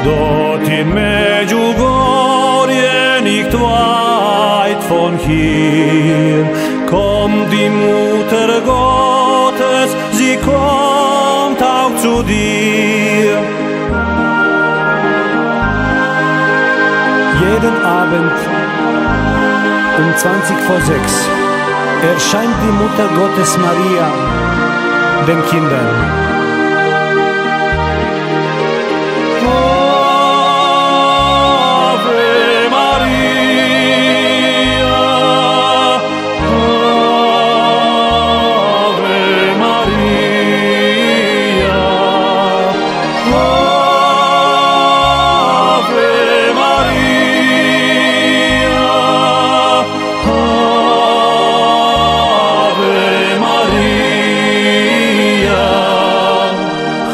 Dort in Medjugorje nicht weit von hier kommt die Mutter Gottes, sie kommt auch zu dir. Jeden Abend um 5:20 erscheint die Mutter Gottes Maria den Kindern.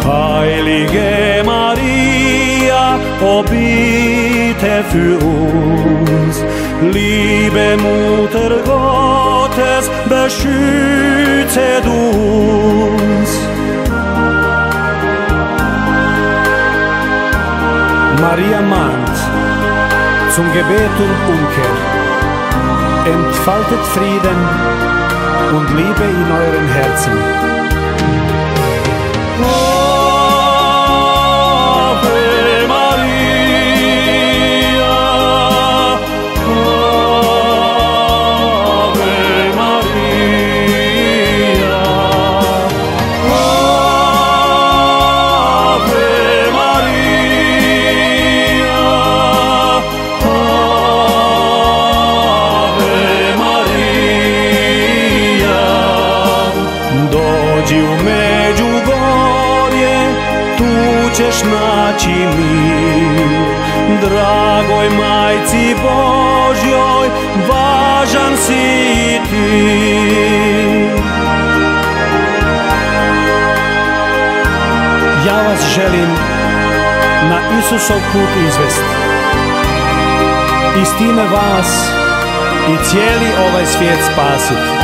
Heilige Maria, o bitte für uns, liebe Mutter Gottes, beschütze du uns. Maria mahnt zum Gebet und Umkehr. Entfaltet Frieden und Liebe in euren Herzen. Dođi u Međugorje, tu ćeš naći mir. Dragoj Majci Božjoj, važan si i ti. Ja vas želim na Isusov put izvesti i s time vas i cijeli ovaj svijet spasiti.